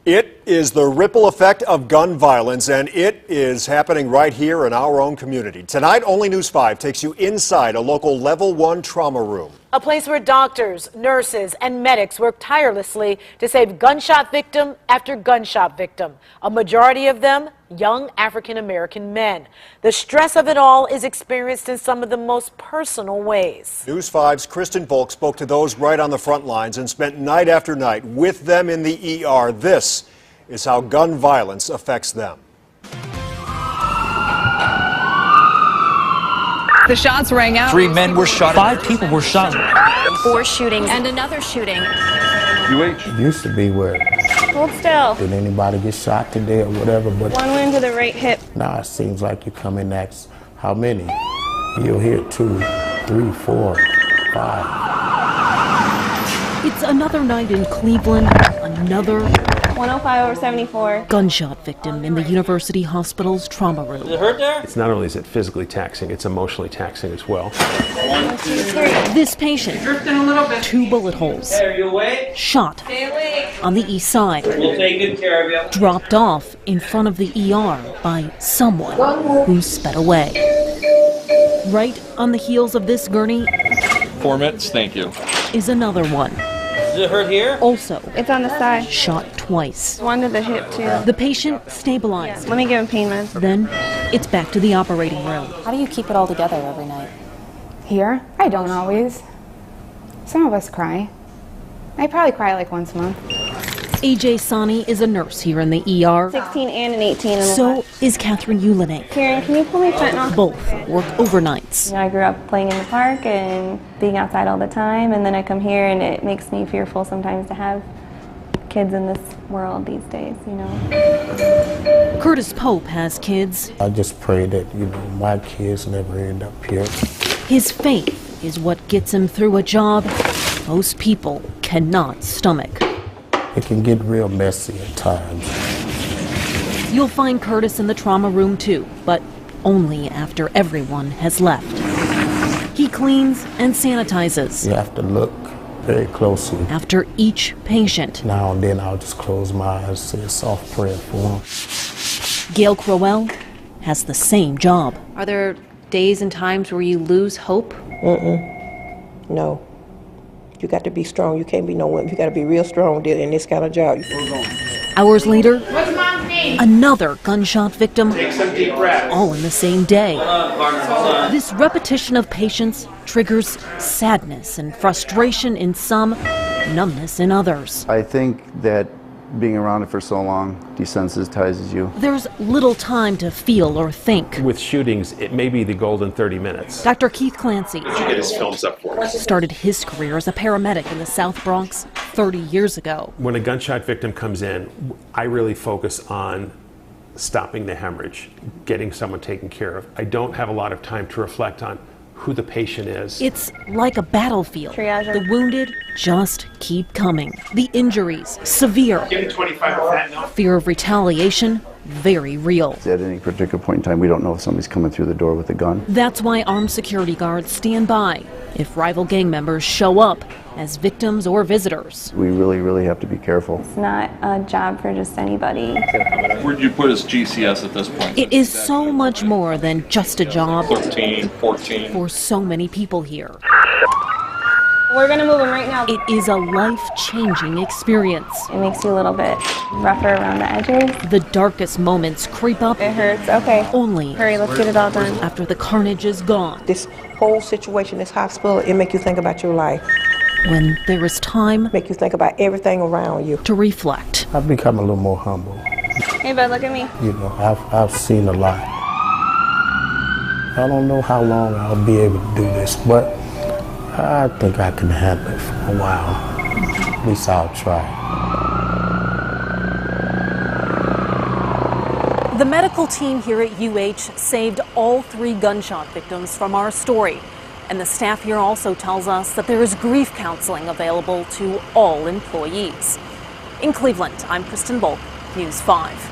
It is the ripple effect of gun violence, and it is happening right here in our own community. Tonight, Only News 5 takes you inside a local Level 1 trauma room. A place where doctors, nurses, and medics work tirelessly to save gunshot victim after gunshot victim. A majority of them, young African-American men. The stress of it all is experienced in some of the most personal ways. News 5's Kristen Volk spoke to those right on the front lines and spent night after night with them in the ER. This is how gun violence affects them. The shots rang out. 3 men were shot. 5 people were shot. 4 shootings and another shooting. It used to be where Hold still. did anybody get shot today or whatever, but One went to the right hip. now it seems like you come and ask how many. You'll hear 2, 3, 4, 5. It's another night in Cleveland, another 105/74. gunshot victim in the University Hospital's trauma room. It hurt there? It's not only is it physically taxing, it's emotionally taxing as well. 1, 2, 3. This patient, 2 bullet holes, Hey, are you awake? shot on the east side, We'll take good care of you. dropped off in front of the ER by someone who sped away. Right on the heels of this gurney 4 minutes, thank you. is another one, Does it hurt here? also It's on the side. shot twice. One to the hip, too. The patient stabilized. Let me give him pain meds. Then it's back to the operating room. How do you keep it all together every night? Here? I don't always. Some of us cry. I probably cry like once a month. AJ Sani is a nurse here in the ER. 16 and an 18 in the So left. is Catherine Ulinek. Karen, can you pull me fentanyl? Both work overnights. You know, I grew up playing in the park and being outside all the time, and then I come here and it makes me fearful sometimes to have kids in this world these days, you know. Curtis Pope has kids. I just pray that, my kids never end up here. His faith is what gets him through a job most people cannot stomach. It can get real messy at times. You'll find Curtis in the trauma room too, but only after everyone has left. He cleans and sanitizes. You have to look very closely. After each patient. Now and then I'll just close my eyes and say a soft prayer for them. Gail Crowell has the same job. Are there days and times where you lose hope? No. You got to be strong. You can't be no wimp. You got to be real strong in this kind of job. Hours later, another gunshot victim, all in the same day. This repetition of patients triggers sadness and frustration in some, numbness in others. I think that being around it for so long desensitizes you. There's little time to feel or think. With shootings, it may be the golden 30 minutes. Dr. Keith Clancy Get his films up for us. started his career as a paramedic in the South Bronx 30 years ago. When a gunshot victim comes in, I really focus on stopping the hemorrhage, getting someone taken care of. I don't have a lot of time to reflect on who the patient is. It's like a battlefield. Triage. The wounded just keep coming. The injuries, severe. Give him 25 of that now. Fear of retaliation, very real. At any particular point in time, we don't know if somebody's coming through the door with a gun. That's why armed security guards stand by if rival gang members show up as victims or visitors. We really, really have to be careful. It's not a job for just anybody. Where'd you put his GCS at this point? It is so much more than just a job 13, 14. for so many people here. We're gonna move him right now. It is a life-changing experience. It makes you a little bit rougher around the edges. The darkest moments creep up It hurts. Okay. only Hurry, let's get it all done. after the carnage is gone. This whole situation, this hospital, it make you think about your life. When there is time Make you think about everything around you. to reflect. I've become a little more humble. Hey, bud, look at me. I've seen a lot. I don't know how long I'll be able to do this, but I think I can handle it for a while. At least I'll try. The medical team here at UH saved all 3 gunshot victims from our story. And the staff here also tells us that there is grief counseling available to all employees. In Cleveland, I'm Kristen Volk, News 5.